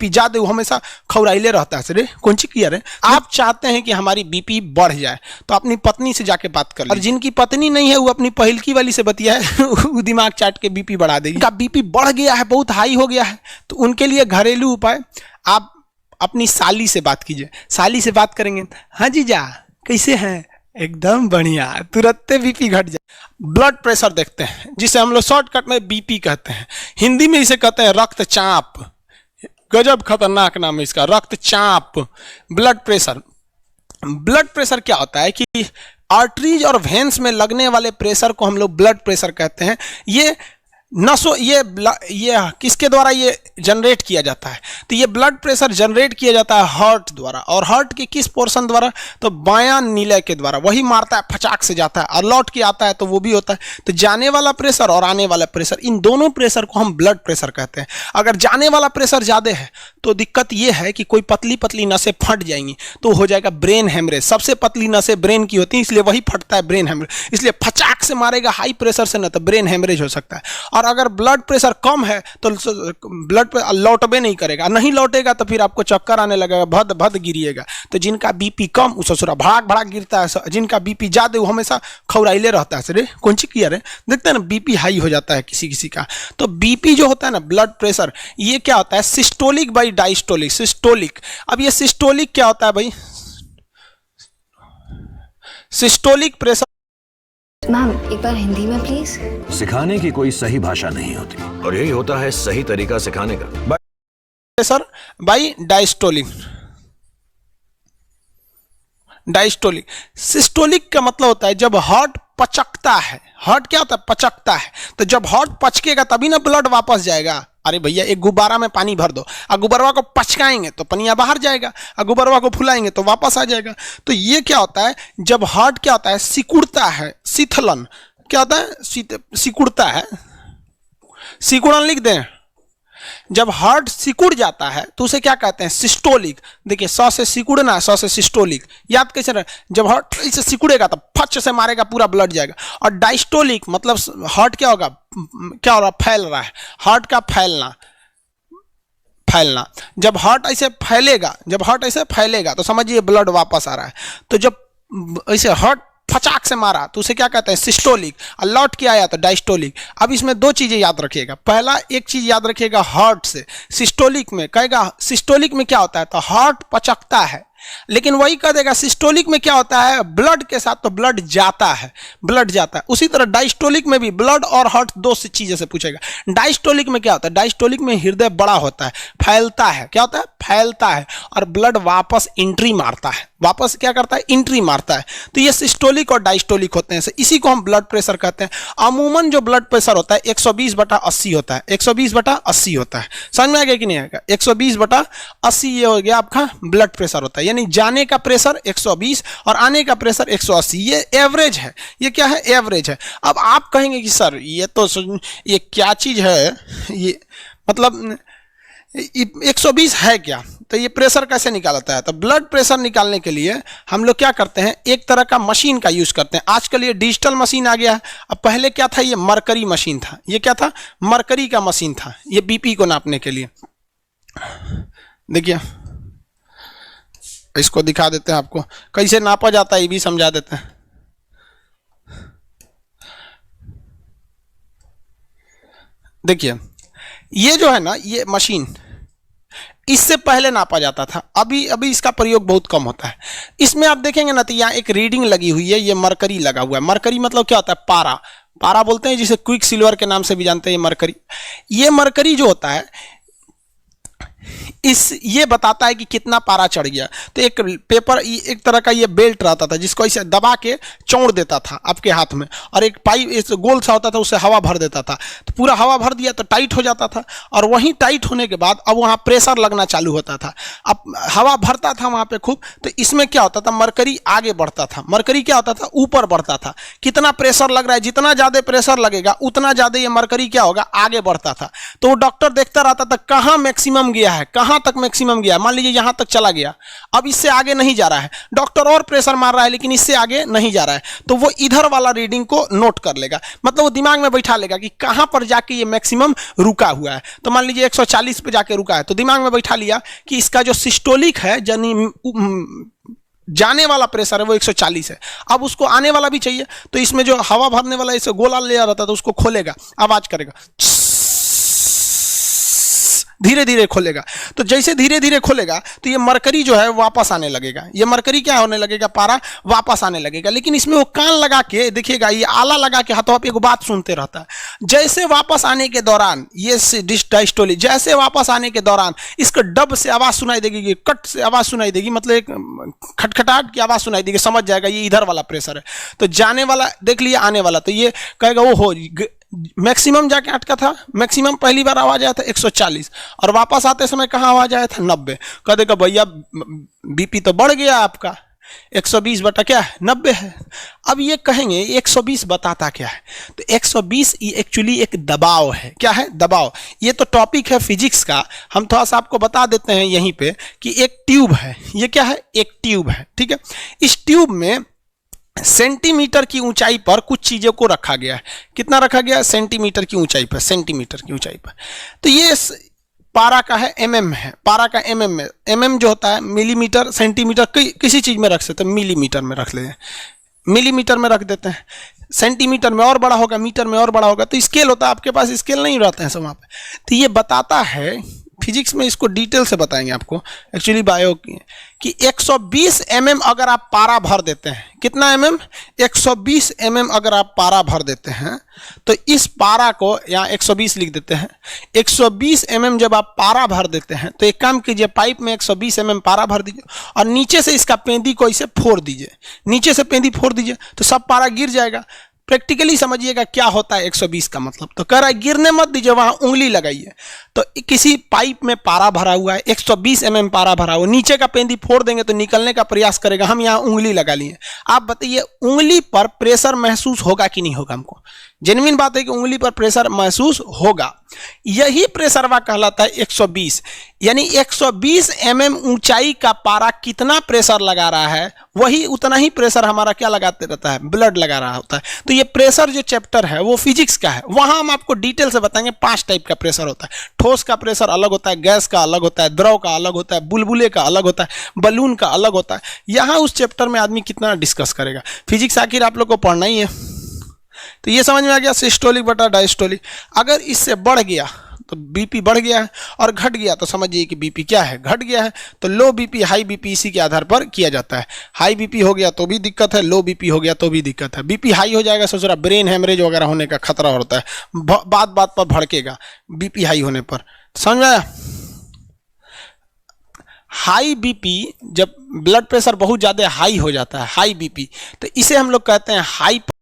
BP ज्यादा वो हमेशा खौराइले रहता है। सर कौन सी किया रहे, आप चाहते हैं कि हमारी बीपी बढ़ जाए तो अपनी पत्नी से जाके बात कर, और जिनकी पत्नी नहीं है वो अपनी पहिलकी वाली से बतिया है वो दिमाग चाट के बीपी बढ़ा देगी। का बीपी बढ़ गया है, बहुत हाई हो गया है, तो उनके लिए घरेलू उपाय, आप अपनी साली से बात कीजिए। साली से बात करेंगे, हाँ जीजा कैसे हैं, एकदम बढ़िया, तुरंत बीपी घट जाए। ब्लड प्रेशर देखते हैं जिसे हम लोग शॉर्टकट में बीपी कहते हैं, हिंदी में इसे कहते हैं रक्तचाप। गजब खतरनाक नाम है इसका, रक्तचाप। ब्लड प्रेशर, ब्लड प्रेशर क्या होता है कि आर्टरीज और वेन्स में लगने वाले प्रेशर को हम लोग ब्लड प्रेशर कहते हैं। ये नसों, ये किसके द्वारा ये जनरेट किया जाता है, तो ये ब्लड प्रेशर जनरेट किया जाता है हार्ट द्वारा। और हार्ट के किस पोर्शन द्वारा, तो बायां नीले के द्वारा। वही मारता है, फचाक से जाता है और लौट के आता है, तो वो भी होता है। तो जाने वाला प्रेशर और आने वाला प्रेशर, इन दोनों प्रेशर को हम ब्लड प्रेशर कहते हैं। अगर जाने वाला प्रेशर ज़्यादा है तो दिक्कत ये है कि कोई पतली पतली नसें फट जाएंगी तो हो जाएगा ब्रेन हेमरेज। सबसे पतली नसें ब्रेन की होती है, इसलिए वही फटता है, ब्रेन हेमरेज। इसलिए फचाक से मारेगा हाई प्रेशर से, ना तो ब्रेन हेमरेज हो सकता है। और अगर ब्लड प्रेशर कम है तो ब्लड प्रेशर लौटबे नहीं करेगा, नहीं लौटेगा तो फिर आपको चक्कर आने लगेगा, भद भद गिरिएगा। तो जिनका बीपी कम वो ससुरा भड़ाक भड़ाक गिरता है, जिनका बीपी ज्यादा वो हमेशा खौराइले रहता है। सर कौन सी किया रहे, देखते हैं ना बीपी हाई हो जाता है किसी किसी का। तो बीपी जो होता है ना, ब्लड प्रेशर, ये क्या होता है, सिस्टोलिक बाई डायस्टोलिक। सिस्टोलिक, अब ये सिस्टोलिक क्या होता है भाई, सिस्टोलिक प्रेशर। मैम एक बार हिंदी में प्लीज। सिखाने की कोई सही भाषा नहीं होती और यही होता है सही तरीका सिखाने का। Pressure by diastolic. Diastolic, systolic का मतलब होता है जब हार्ट पचकता है। हार्ट क्या होता है, पचकता है। तो जब हार्ट पचकेगा तभी ना ब्लड वापस जाएगा। अरे भैया एक गुब्बारा में पानी भर दो, और गुब्बारा को पचकाएंगे तो पनिया बाहर जाएगा, और गुब्बारा को फुलाएंगे तो वापस आ जाएगा। तो ये क्या होता है, जब हार्ट क्या होता है, सिकुड़ता है, शीतलन क्या होता है, सिकुड़ता है, सिकुड़न लिख दें। जब हार्ट सिकुड़ जाता है तो उसे क्या कहते हैं, सिस्टोलिक। देखिए सौ से सिकुड़ना, सौ से सिस्टोलिक, याद कैसे रहे। जब हार्ट इसे सिकुड़ेगा तो फच से मारेगा, पूरा ब्लड जाएगा। और डायस्टोलिक मतलब हार्ट क्या होगा, क्या हो रहा, फैल रहा है, हार्ट का फैलना। फैलना, जब हार्ट ऐसे फैलेगा, जब हार्ट ऐसे फैलेगा तो समझिए ब्लड वापस आ रहा है। तो जब ऐसे हार्ट फचाक से मारा तो उसे क्या कहते हैं, सिस्टोलिक, और लौट के आया तो डायस्टोलिक। अब इसमें दो चीजें याद रखिएगा। पहला एक चीज याद रखिएगा, हार्ट से सिस्टोलिक में कहेगा, सिस्टोलिक में क्या होता है, तो हार्ट पचकता है, लेकिन वही कह देगा सिस्टोलिक में क्या होता है, ब्लड के साथ तो ब्लड जाता है, ब्लड जाता है। उसी तरह डायस्टोलिक में भी ब्लड और हार्ट दो चीजें से पूछेगा। डायस्टोलिक में क्या होता है, डायस्टोलिक में हृदय बड़ा होता है, फैलता है, क्या होता है, फैलता है, और ब्लड वापस एंट्री मारता है, वापस क्या करता है, एंट्री मारता है। तो ये सिस्टोलिक और डायस्टोलिक होते हैं, इसी को हम ब्लड प्रेशर कहते हैं। अमूमन जो ब्लड प्रेशर होता है 120/80 होता है, 120/80 होता है। समझ में आ गया कि नहीं आएगा, 120/80 ये हो गया आपका ब्लड प्रेशर होता है। यानी जाने का प्रेशर 120 और आने का प्रेशर 180, ये एवरेज है। ये क्या है, एवरेज है। अब आप कहेंगे कि सर ये तो ये क्या चीज है, ये मतलब 120 है क्या, तो ये प्रेशर कैसे निकालता है। तो ब्लड प्रेशर निकालने के लिए हम लोग क्या करते हैं, एक तरह का मशीन का यूज करते हैं। आजकल ये डिजिटल मशीन आ गया है। अब पहले क्या था, ये मरकरी मशीन था। ये क्या था, मरकरी का मशीन था, ये बीपी को नापने के लिए। देखिए इसको दिखा देते हैं आपको, कैसे नापा जाता है ये भी समझा देते हैं। देखिए ये जो है ना, ये मशीन इससे पहले नापा जाता था, अभी इसका प्रयोग बहुत कम होता है। इसमें आप देखेंगे ना तो यहाँ एक रीडिंग लगी हुई है, ये मरकरी लगा हुआ है। मरकरी मतलब क्या होता है, पारा, पारा बोलते हैं, जिसे क्विक सिल्वर के नाम से भी जानते हैं। ये मरकरी, ये मरकरी जो होता है ये बताता है कि कितना पारा चढ़ गया। तो एक पेपर, एक तरह का ये बेल्ट रहता था जिसको ऐसे दबा के चौड़ देता था आपके हाथ में, और एक पाइप इस गोल सा होता था, उससे हवा भर देता था। तो पूरा हवा भर दिया तो टाइट हो जाता था, और वहीं टाइट होने के बाद अब वहाँ प्रेशर लगना चालू होता था। अब हवा भरता था वहाँ पे खूब, तो इसमें क्या होता था, मरकरी आगे बढ़ता था। मरकरी क्या होता था, ऊपर बढ़ता था। कितना प्रेशर लग रहा है, जितना ज़्यादा प्रेशर लगेगा उतना ज़्यादा ये मरकरी क्या होगा, आगे बढ़ता था। तो वो डॉक्टर देखता रहता था कहाँ मैक्सिमम गया है, कहाँ यहाँ तक मैक्सिमम गया, मान लीजिए यहाँ तक चला गया, अब इससे आगे नहीं जा रहा है, डॉक्टर और प्रेशर मार रहा है लेकिन इससे आगे नहीं जा रहा है, तो वो इधर वाला रीडिंग को नोट कर लेगा, मतलब वो दिमाग में बैठा लेगा कि कहाँ पर जाके ये मैक्सिमम रुका हुआ है। तो मान लीजिए 140 पे जाके रुका है, तो दिमाग में बैठा लिया कि इसका जो सिस्टोलिक है यानी जाने वाला प्रेशर है वो 140 है, अब उसको आने वाला भी चाहिए, तो इसमें जो हवा भरने वाला इसे गोला ले रहता है तो उसको खोलेगा, आवाज करेगा, धीरे धीरे खोलेगा। तो जैसे धीरे धीरे खोलेगा तो ये मरकरी जो है वापस आने लगेगा, ये मरकरी क्या होने लगेगा, पारा वापस आने लगेगा। लेकिन इसमें वो कान लगा के देखिएगा, ये आला लगा के हाथों पे एक बात सुनते रहता है। जैसे वापस आने के दौरान ये डायस्टोली, जैसे वापस आने के दौरान इसको डब से आवाज सुनाई देगी, कट से आवाज सुनाई देगी, मतलब एक खटखटाहट की आवाज सुनाई देगी, समझ जाएगा ये इधर वाला प्रेशर है। तो जाने वाला देख लिया, आने वाला, तो ये कहेगा वो हो मैक्सिमम जाके अटका था, मैक्सिमम पहली बार आवाज आया था 140 और वापस आते समय कहाँ आवाज आया था 90। कह देगा भैया बीपी तो बढ़ गया आपका, 120 बटा क्या है 90 है। अब ये कहेंगे 120 बताता क्या है, तो 120 ये एक्चुअली एक दबाव है। क्या है? दबाव। ये तो टॉपिक है फिजिक्स का, हम थोड़ा सा आपको बता देते हैं यहीं पे कि एक ट्यूब है, ये क्या है, एक ट्यूब है, ठीक है। इस ट्यूब में सेंटीमीटर की ऊंचाई पर कुछ चीजों को रखा गया है। कितना रखा गया है? सेंटीमीटर की ऊंचाई पर, सेंटीमीटर की ऊंचाई पर। तो ये पारा का है, एमएम है, पारा का एमएम में, एमएम जो होता है मिलीमीटर, सेंटीमीटर, किसी चीज में रख सकते हैं, मिलीमीटर में रख लेते हैं, मिलीमीटर में रख देते हैं, सेंटीमीटर में और बड़ा होगा, मीटर में और बड़ा होगा। तो स्केल होता है, आपके पास स्केल नहीं रहते हैं सब वहाँ पे। तो ये बताता है, फिजिक्स में इसको डिटेल से बताएंगे आपको, एक्चुअली बायो की, कि 120 mm अगर आप पारा भर देते हैं, कितना mm? 120 mm अगर आप पारा भर देते हैं, तो इस पारा को यहाँ 120 लिख देते हैं। 120 mm जब आप पारा भर देते हैं तो एक काम कीजिए, पाइप में 120 mm पारा भर दीजिए और नीचे से इसका पेंदी को इसे फोड़ दीजिए, नीचे से पेंदी फोड़ दीजिए तो सब पारा गिर जाएगा। प्रैक्टिकली समझिएगा क्या होता है 120 का मतलब। तो कह रहा है गिरने मत दीजिए, वहां उंगली लगाइए। तो किसी पाइप में पारा भरा हुआ है, 120 mm पारा भरा हुआ, नीचे का पेंदी फोड़ देंगे तो निकलने का प्रयास करेगा, हम यहाँ उंगली लगा लिए। आप बताइए उंगली पर प्रेशर महसूस होगा कि नहीं होगा? हमको जेन्युइन बात है कि उंगली पर प्रेशर महसूस होगा। यही प्रेशरवा कहलाता है 120, यानी 120 mm ऊंचाई का पारा कितना प्रेशर लगा रहा है, वही उतना ही प्रेशर हमारा क्या लगाते रहता है, ब्लड लगा रहा होता है। तो ये प्रेशर जो चैप्टर है वो फिजिक्स का है, वहां हम आपको डिटेल से बताएंगे 5 टाइप का प्रेशर होता है। ठोस का प्रेशर अलग होता है, गैस का अलग होता है, द्रव का अलग होता है, बुलबुले का अलग होता है, बलून का अलग होता है। यहाँ उस चैप्टर में आदमी कितना डिस्कस करेगा, फिजिक्स आखिर आप लोग को पढ़ना ही है। तो ये समझ में आ गया, सिस्टोलिक बटा डायस्टोलिक। अगर इससे बढ़ गया तो बीपी बढ़ गया है, और घट गया तो समझिए कि बीपी क्या है, घट गया है। तो लो बीपी, हाई बीपी इसी के आधार पर किया जाता है। हाई बीपी हो गया तो भी दिक्कत है, लो बीपी हो गया तो भी दिक्कत है। बीपी हाई हो जाएगा, सोच रहा ब्रेन हेमरेज वगैरह होने का खतरा होता है, बात बात पर भड़केगा बीपी हाई होने पर। समझ में आया? हाई बीपी, जब ब्लड प्रेशर बहुत ज्यादा हाई हो जाता है, हाई बीपी, तो इसे हम लोग कहते हैं हाई